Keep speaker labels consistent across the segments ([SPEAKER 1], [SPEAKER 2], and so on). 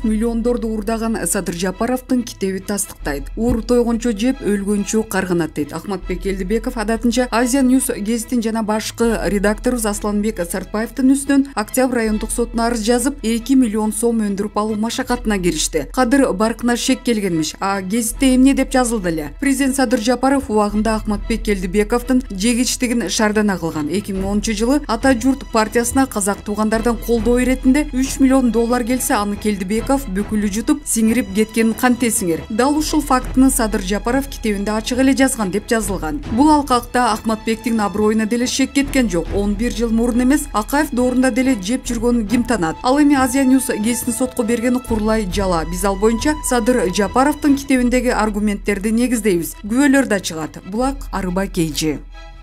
[SPEAKER 1] Миллиондорду уурдаган Садыр Жапаровдун китеби тастыктайт. Уур тойгончо жеп, өлгөнчө каргынат дейт. Ахматбек Элдибеков адатынча Азия Ньюс гезитин жана башкы редактору Асланбек Сартбаевдин үстүнөн Октябрь райондук сотуна арыз жазып, 2 миллион сом өндүрүп алуу машакатына киришти. Кадыр баркына шек келгенмиш. А гезитте эмне деп жазылды эле? Президент Садыр Жапаров убагында Ахматбек Элдибековдун жегичтигин шардана кылган. 2010-жылы Ата журт партиясына казак туугандардан колдоо иретинде 3 миллион доллар келсе, аны Элдибеков бүкүлү жутуп сиңирип кеткенин кантесиңер. Дал ушул фактыны Садыр Жапаров китебинде ачык эле жазган деп жазылган. Бул алкакта Ахматбектин аброюна деле шек кеткен жок. 11 жыл мурун эмес, Акаев доорунда деле жеп жүргөнүн ким танат? Ал эми Азия Ньюс гезитин сотко бергени курулай жала. Биз ал боюнча Садыр Жапаровдун китебиндеги аргументтерди негиздейбиз. Күбөлөр да чыгат. Булак Арыба Кейжи.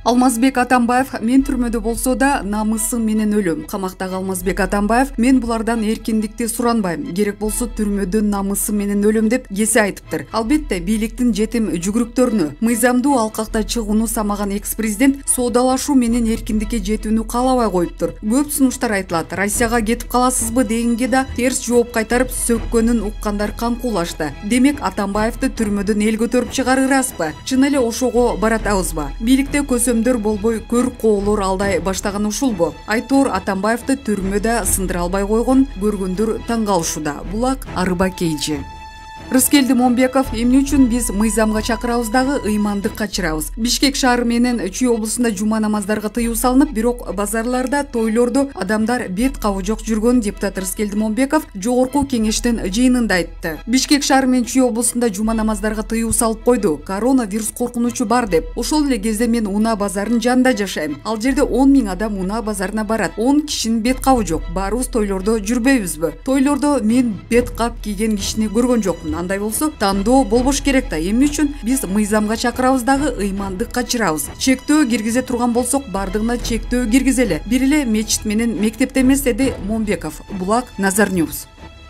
[SPEAKER 1] Алмазбек Атамбаев мен түрмөдө болсо да намысым менен өлөм. Камактагы Алмазбек Атамбаев мен булардан эркиндикти суранбайм. Керек болсо түрмөдө намысым менен өлөм деп кесе айтыптыр. Албетте бийликтин жетим жүгүрүктөрүнө мыйзамдуу алкакта чыгууну самаган экс-президент соодалашуу менен эркиндикке жетүүнү каалабай коюптур. Көп сунуштар айтылат. Россияга кетип каласызбы дегенге да терс жооп кайтарып сөккөнүн уккандар камкуулашты. Демек Атамбаевди түрмөдөн эл көтөрүп чыгарырасызбы? Чын эле ошого баратабызбы? Бийликте көсөмдөр болбой көр коолор алдай баштаган ушулбу? Айтор Атамбаевди түрмөдө сындыра албай койгон көргөндөр таң калышууда. Булак Арыба Кейжи. Рыскелди Момбеков эмне үчүн биз мыйзамга чакырабыз дагы ыймандык качырабыз. Бишкек шаары менен Чүй облусунда жума намаздарга тыюу салынып, бирок базарларда, тойлордо адамдар бет кабы жок жүргөн депутат Рыскелди Момбеков жогорку кеңештин жыйынында айтты. Бишкек шаары менен Чүй облусунда жума намаздарга тыюу салып койду. Коронавирус коркунучу бар деп. Ошол эле кезде мен Унаа базарынын жанында жашайм. Ал жерде 10 000 адам Унаа базарына барат. 10 кишинин бет кабы жок. Баарыбыз тойлордо жүрбөйбүзбү? Тойлордо мен бет кап кийген кишини көргөн жокмун. Андай болсо тандоо болбош керек да. Эмне үчүн биз мыйзамга чакырабыз дагы ыймандык качырабыз? Чектөө киргизе турган болсок, бардыгына чектөө киргизели. Бир эле мечит менен мектепте эмес, деди Момбеков. Булак Назар Ньюс.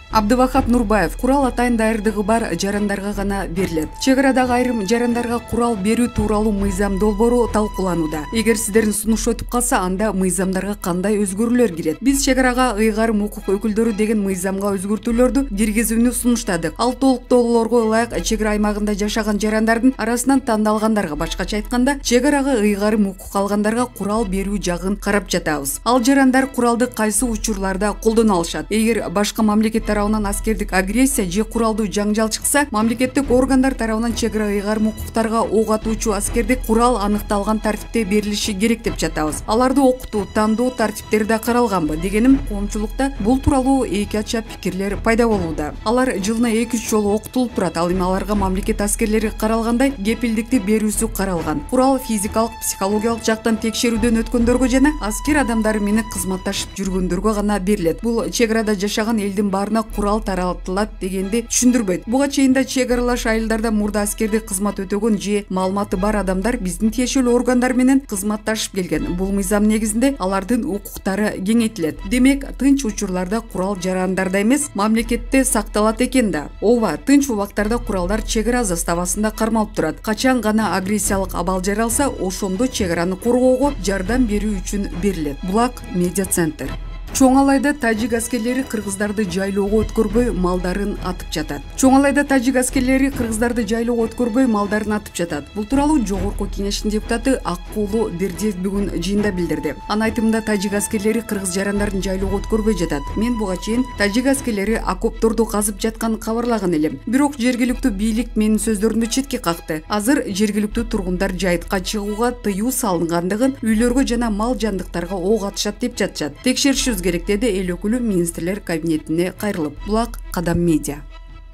[SPEAKER 1] Абдывахап Нурбаев курал атайын дайырдыгы бар жарандарга гана берилет. Чек арадагы айрым жарандарга курал берүү тууралуу мыйзам долбоору талкууланууда. Эгер сиздердин сунуш өтүп калса, анда мыйзамдарга кандай өзгөрүүлөр кирет? Биз чек арага ыйгарым укук өкүлдөрү деген мыйзамга өзгөртүүлөрдү киргизүүнү сунуштадык. Ал толуктоолорго ылайык чек ара аймагында жашаган жарандардын арасынан тандалгандарга, башкача айтканда, чек арага ыйгарым укук алгандарга курал берүү жагын карап жатабыз. Ал жарандар куралды кайсы учурларда колдоно алышат? Эгер башка мамлекет тарабынан аскердик агрессия же куралдуу жаңжал чыкса, мамлекеттик органдар тарабынан чек ара ыйгарым укуктарга ок атуучу аскердик курал аныкталган тартипте берилиши керек деп жатабыз. Аларды окутуу, тандоо тартиптери да каралганбы дегеним, коомчулукта бул тууралуу эки ача пикирлер пайда болууда. Алар жылына 2-3 жолу окутулуп турат. Ал эми аларга мамлекет аскерлери каралгандай кепилдикти берүүсү каралган. Курал физикалык, психологиялык жактан текшерүүдөн өткөндөргө жана аскер адамдары менен кызматташып жүргөндөргө гана берилет. Бул чек арада жашаган элдин баарына курал таратылат дегенди түшүндүрбөйт. Буга чейин да чек аралаш айылдарда мурда аскердик кызмат өтөгөн же маалыматы бар адамдар биздин тиешелүү органдар менен кызматташып келген. Бул мыйзам негизинде алардын укуктары кеңейтилет. Демек, тынч учурларда курал жарандарда эмес, мамлекетте сакталат экен да. Ооба, тынч убактарда куралдар чек ара заставасында кармалып турат. Качан гана агрессиялык абал жаралса, ошондо чек араны коргоого жардам берүү үчүн берилет. Булак Медиа Центр. Чоң Алайда тажик аскерлери кыргыздарды жайлоого өткөрбөй малдарын атып жатат. Чоң Алайда тажик аскерлери кыргыздарды жайлоого өткөрбөй малдарын атып жатат. Бул тууралуу жогорку кеңештин депутаты Аккулу Бердиев бүгүн жыйында билдирди. Анын айтымында тажик аскерлери кыргыз жарандарын жайлоого өткөрбөй жатат. Мен буга чейин тажик аскерлери окопторду казып жатканын кабарлаган элем. Бирок жергиликтүү бийлик менин сөздөрүмдү четке какты. Азыр жергиликтүү тургундар жайытка чыгууга тыюу салынгандыгын, үйлөргө жана мал жандыктарга ок атышат деп жатышат. Текшеришибиз керек, деди эл өкүлү министрлер кабинетине кайрылып. Булак Кадам Медиа.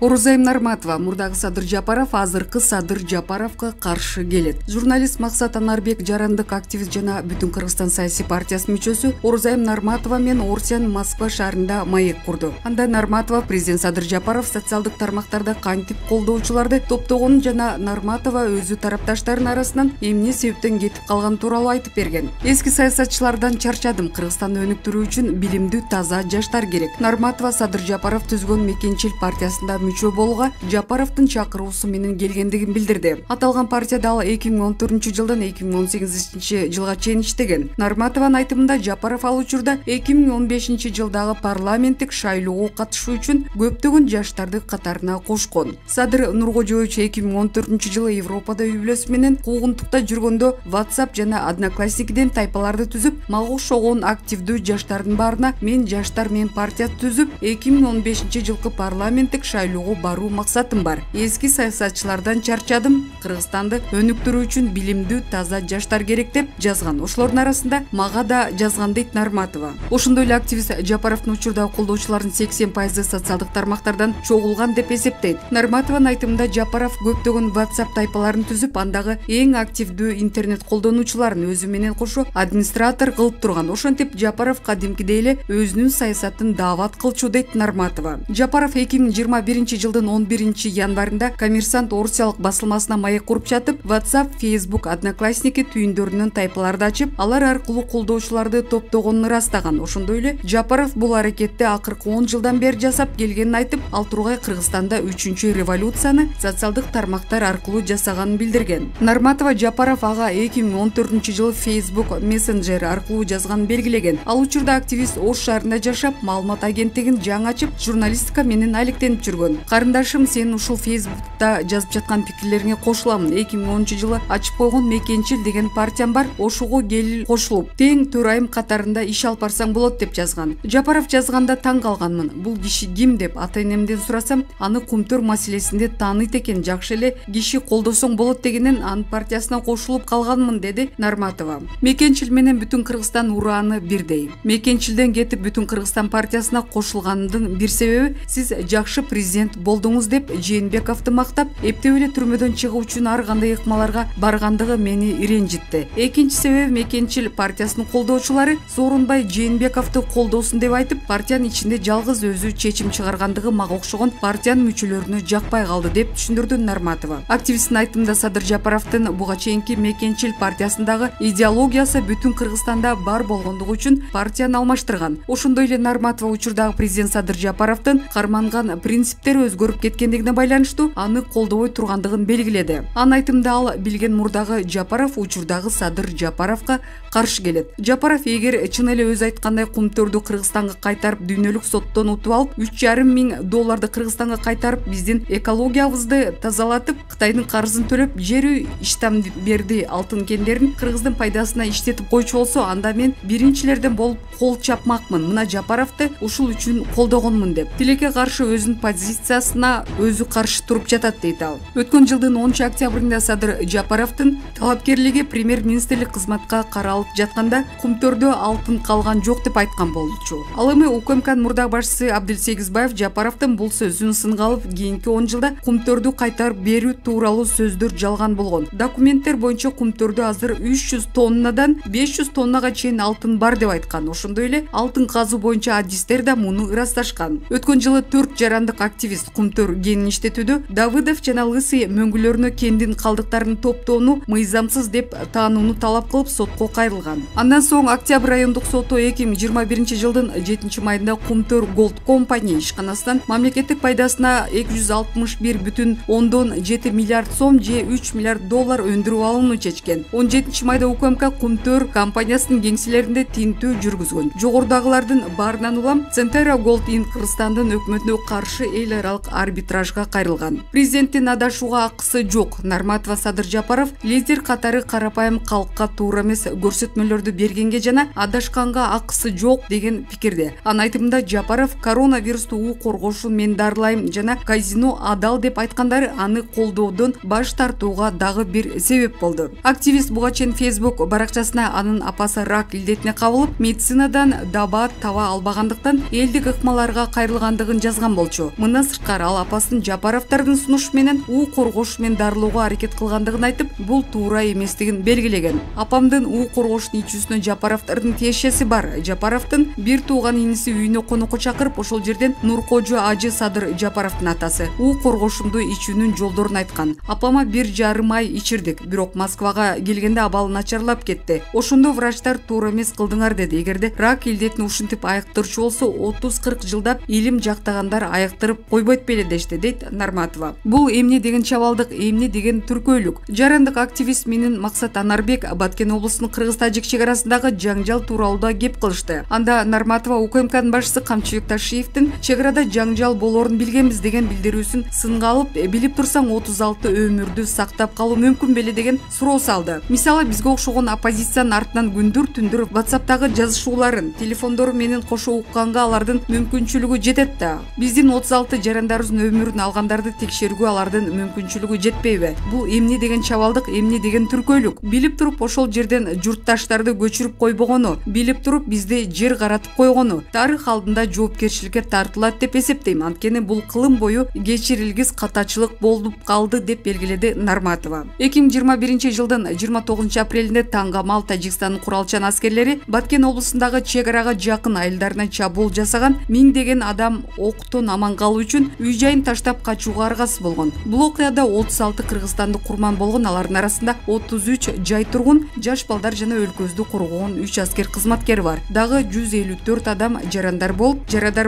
[SPEAKER 1] Орузайым Нарматова мурдагы Садыр Жапаров азыркы Садыр Жапаровго каршы келет. Журналист Максат Анарбек жарандык активист жана Бүтүн Кыргызстан саясий партиясынын мүчөсү Орузайым Нарматова мен Орсиян Москва шаарында маек курду. Анда Нарматова президент Садыр Жапаров социалдык тармактарда кантип колдоочуларды топтогонун жана Нарматова өзү тарапташтардын арасынан эмне себептен кетип калган тууралуу айтып берген. Эски саясатчылардан чарчадым. Кыргызстанды өнүктүрүү үчүн билимдүү таза жаштар керек. Нарматова Садыр Жапаров түзгөн Мекенчил партиясында мүчө болууга Жапаровдун чакыруусу менен келгендигин билдирди. Аталган партияда ал 2014-жылдан 2018-жылга чейин иштеген. Нарматованын айтымында Жапаров ал учурда 2015-жылдагы парламенттик шайлоого катышуу үчүн көптөгөн жаштарды катарына кошкон. Садыр Нуркожоевич 2014-жылы Европада үй бүлөсү менен куугунтукта жүргөндө WhatsApp жана Одноклассникиден тайпаларды түзүп, мага окшогон активдүү жаштардын баарына мен жаштар менен партия түзүп, 2015-жылкы парламенттик шайлоого баруу максатым бар. Эски саясатчылардан чарчадым. Кыргызстанды өнүктүрүү үчүн билимдүү, таза жаштар керек деп жазган. Ошолордун арасында мага да жазган дейт Нарматова. Ошондой эле активист Жапаровдун учурдагы колдоочулардын 80% социалдык тармактардан чогулган деп эсептейт. Нарматованын айтымында Жапаров көптөгөн WhatsApp тайпаларын түзүп, андагы эң активдүү интернет колдонуучуларын өзү менен кошо администратор кылып турган. Ошентип Жапаров кадимкидей эле өзүнүн саясатын даават кылчу дейт Нарматова. Жапаров 2021-жылдын 11-январында Коммерсант орусиялык басылмасына маек куруп жатып, WhatsApp, Facebook, Одноклассники түйүндөрүнөн тайпаларды ачып, алар аркылуу колдоочуларды топтогонун ырастаган. Ошондой эле Жапаров бул аракетти акыркы 10 жылдан бери жасап келгенин айтып, ал тургай Кыргызстанда 3-чү революцияны социалдык тармактар аркылуу жасаганын билдирген. Нарматова Жапаров ага 2014-жылы Facebook Messenger аркылуу жазганын белгилеген. Ал учурда активист Ош шаарында жашап, маалымат агенттигин жаңы ачып, журналистика менен алектенип жүргөн. Карындашым, сен ушул Facebook'та жазып жаткан пикирлериңе кошуламын. 2010-жылы ачып койгон Мекенчил деген партиям бар. Ошого кел кошулуп, тең төрайым катарында иш алып барсаң болот деп жазган. Жапаров жазганда таң калганмын. Бул киши ким деп ата-энемден сурасам, аны Кумтөр маселесинде тааныйт экен, жакшы эле киши колдосоң болот дегенен анын партиясына кошулуп калганмын, деди Нарматова. Мекенчил менен бүтүн Кыргызстан урааны бирдей. Мекенчилден кетип бүтүн Кыргызстан партиясына кошулганымдын бир себеби сиз жакшы президент болдуңуз деп Жээнбековду мактап, эптеп эле түрмөдөн чыгуу үчүн ар кандай ыкмаларга баргандыгы мени ренжитти. Экинчи себеби Мекенчил партиясынын колдоочулары Сооронбай Жээнбековду колдосун деп айтып, партиянын ичинде жалгыз өзү чечим чыгаргандыгы мага окшогон партиянын мүчөлөрүнө жакпай калды деп түшүндүрдү Нарматова. Активисттин айтымында Садыр Жапаровдун буга чейинки Мекенчил партиясындагы идеологиясы бүтүн Кыргызстанда бар болгондугу үчүн партияны алмаштырган. Ошондой эле Нарматова учурдагы президент Садыр Жапаровдун карманган принциптери өзгөрүп кеткендигине байланыштуу аны колдобой тургандыгын белгиледи. Анын айтымында ал билген мурдагы Жапаров учурдагы Садыр Жапаровго каршы келет. Жапаров эгер чын эле өзү айткандай Кумтөрдү Кыргызстанга кайтарып, дүйнөлүк соттон утуп алып, $3,500 Кыргызстанга кайтарып, биздин экологиябызды тазалатып, Кытайдын карызын төлөп, жер иштам берди алтын кендерин Кыргыздын пайдасына иштетип койчу болсо, анда мен биринчилерден болуп кол чапмакмын. Мына Жапаровду ушул үчүн колдогонмун деп тилекке каршы өзүнүн позициясына өзү каршы туруп жатат, дейт ал. Өткөн жылдын 10-октябрында Садыр Жапаровдун талапкерлиги премьер-министрлик кызматка каралып жатканда Кумтөрдө алтын калган жок деп айткан болчу. Ал эми УКМКнын мурдагы башчысы Абдылсегизбаев Жапаровдун бул сөзүн сынга алып, кийинки 10 жылда Кумтөрдү кайтарып берүү тууралуу сөздөр жалган болгон. Документтер боюнча Кумтөрдө азыр 300 тоннадан 500 тоннага чейин алтын бар деп айткан. Ошондой эле алтын казуу боюнча адистер да муну ырасташкан. Өткөн жылы 4 жарандык активист Кумтөр кенин иштетүүдө Давыдов жана Лысый мөңгүлөрүнө кендин калдыктарын топтоону мыйзамсыз деп таанууну талап кылып сотко кайрылган. Андан соң Октябрь райондук соту 2021-жылдын 7-майында Кумтөр Gold Company ишканасынан мамлекеттик пайдасына 261,7 миллиард сом же $3 миллиард өндүрүп алууну чечкен. 17-майда УКМК Кумтөр компаниясынын кеңселеринде тинтүү жүргүзгөн. Жогорудагылардын баарынан улам Centera Gold Inc. Кыргызстандын өкмөтүнө каршы эл аралык арбитражга кайрылган. Президенттин адашууга акысы жок. Нарматова Садыр Жапаров лидер катары карапайым калкка туура эмес көрсөтмөлөрдү бергенге жана адашканга акысы жок деген пикирде. Анын айтымында Жапаров коронавирусту уу коргошу мен дарылайм жана казино адал деп айткандары аны колдоодон баш тартууга дагы бир себеп болду. Активист буга чейин Facebook баракчасына анын апасы рак илдетине кабылып, медицинадан даба таба албагандыктан элдик ыкмаларга кайрылгандыгын жазган болчу. Мындан сырткары ал апасын Жапаровдордун сунушу менен уу коргош менен дарылоого аракет кылгандыгын айтып, бул туура эместигин белгилеген. Апамдын уу коргоштун ичүүсүнө Жапаровдордун тиешеси бар. Жапаровдун бир тууган иниси үйүнө конокко чакырып, ошол жерден Нуркожо ажы Садыр Жапаровдун атасы уу коргошумду ичүүнүн жолдорун айткан. Апама 1,5 ай ичирдик, бирок Москвага келгенде абалы начарлап кетти. Ошондо врачтар туура эмес кылдыңар деди. Эгерде рак илдетин ушинтип айыктырчу болсо 30-40 жылдап илим жактагандар айыктырып койбойт беле дешти, дейт Нарматова. Бул эмне деген чабалдык, эмне деген түркөйлүк. Жарандык активист менен Максат Анарбек Баткен облусунун кыргыз-тажик чек арасындагы жаңжал тууралуу кеп кылышты. Анда Нарматова УКМКнын башчысы Камчыбек Ташиевдин чек арада жаңжал болоорун билгенбиз деген билдирүүсүн сынга алып, билип турсаң 36 өмүрдү сактап калуу мүмкүн беле деген суроо салды. Мисалы бизге окшогон оппозициянын артынан күндүр түндүр WhatsApp'тагы жазышууларын, телефондору менен кошо укканга алардын мүмкүнчүлүгү жетет да. Биздин 36 жарандарыбыздын өмүрүн алгандарды текшергүү алардын мүмкүнчүлүгү жетпейби? Бул эмне деген чабалдык, эмне деген түркөйлүк? Билип туруп ошол жерден журтташтарды көчүрүп койбогону, билип туруп бизди жер каратып койгону тарых алдында жоопкерчиликке тартылат деп эсептейм. Анткени бул кылым бою кечирилгис катачылык болуп калды деп белгиледи Нарматова. 2021 жылдын 29 апрелинде Таңгамал Тажикстандын куралчан аскерлери Баткен облусундагы чек арага жакын айылдарына чабуул жасаган, миңдеген адам октон аман калуу үчүн үй жайын таштап качууга аргасыз болгон. Бул окуяда 36 кыргызстандык курман болгон, алардын арасында 33 жай тургун, жаш балдар жана өлкөздү коргогон 3 аскер кызматкери бар. Дагы 154 адам жарадар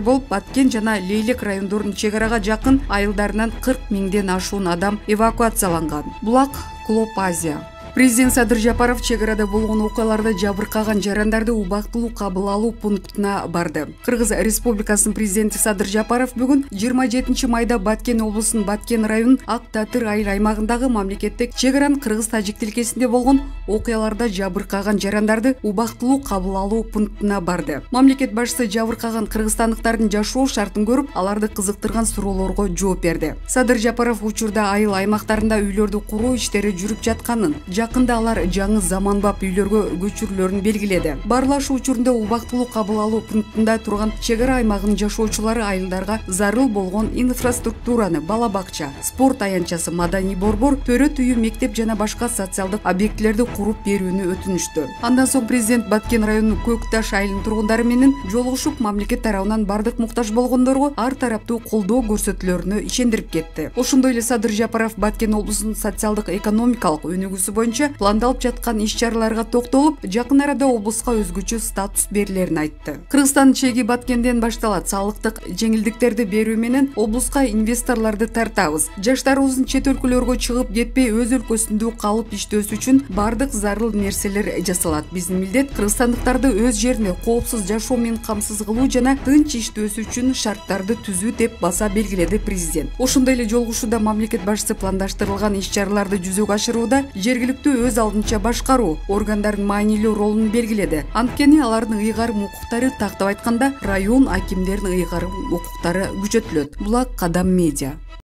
[SPEAKER 1] болуп Баткен жана Лейлек райондорунун чек арага жакын айылдарынан 40 миңден ашуун адам эвакуацияланган. Булак Клуб Азия. Президент Садыр Жапаров чек арада болгон окуяларда жабыркаган жарандарды убактылуу кабыл алуу пунктуна барды. Кыргыз Республикасынын президенти Садыр Жапаров бүгүн 27 майда Баткен облусунун Баткен районунун Ак Татыр айыл аймагындагы мамлекеттик чек аранын кыргыз-тажик тилкесинде болгон окуяларда жабыркаган жарандарды убактылуу кабыл алуу пунктуна барды. Мамлекет башчысы жабыркаган кыргызстандыктардын жашоо шартын көрүп, аларды кызыктырган суроолорго жооп берди. Садыр Жапаров учурда айыл аймактарында үйлөрдү куруу иштери жүрүп жатканын, жакында алар жаңы заманбап үйлөргө көчүрүлөрүн белгиледи. Барлашуу учурунда убактылуу кабыл алуу пунктунда турган чек ара аймагынын жашоочулары айылдарга зарыл болгон инфраструктураны, бала бакча, спорт аянтчасы, маданий борбор, төрөт үйү, мектеп жана башка социалдык объектилерди куруп берүүнү өтүнүштү. Андан соң президент Баткен районунун Көк Таш айылынын тургундары менен жолугушуп, мамлекет тарабынан бардык муктаж болгондорго ар тараптуу колдоо көрсөтүлөрүнө ишендирип кетти. Ошондой эле Садыр Жапаров Баткен облусунун социалдык экономикалык өнүгүүсү боюнча пландалып жаткан иш-чараларга токтолуп, жакын арада облуска өзгөчө статус берилерин айтты. Кыргызстандын чеги Баткенден башталат. Салыктык жеңилдиктерди берүү менен облуска инвесторлорду тартабыз. Жаштарыбыздын чет өлкөлөргө чыгып кетпей, өз өлкөсүндө калып иштөөсү үчүн бардык зарыл нерселер жасалат. Биздин милдет кыргызстандыктарды өз жеринде коопсуз жашоо менен камсыз кылуу жана тынч иштөөсү үчүн шарттарды түзүү деп баса белгиледи президент. Ошондой эле жолугушууда мамлекет башчысы пландаштырылган иш-чараларды жүзөгө ашырууда жергиликтүү өз алдынча башкаруу органдардын маанилүү ролун белгиледи. Анткени алардын ыйгарым укуктары, тактап айтканда, район акимдеринин ыйгарым укуктары күчөтүлөт. Булак Кадам Медиа.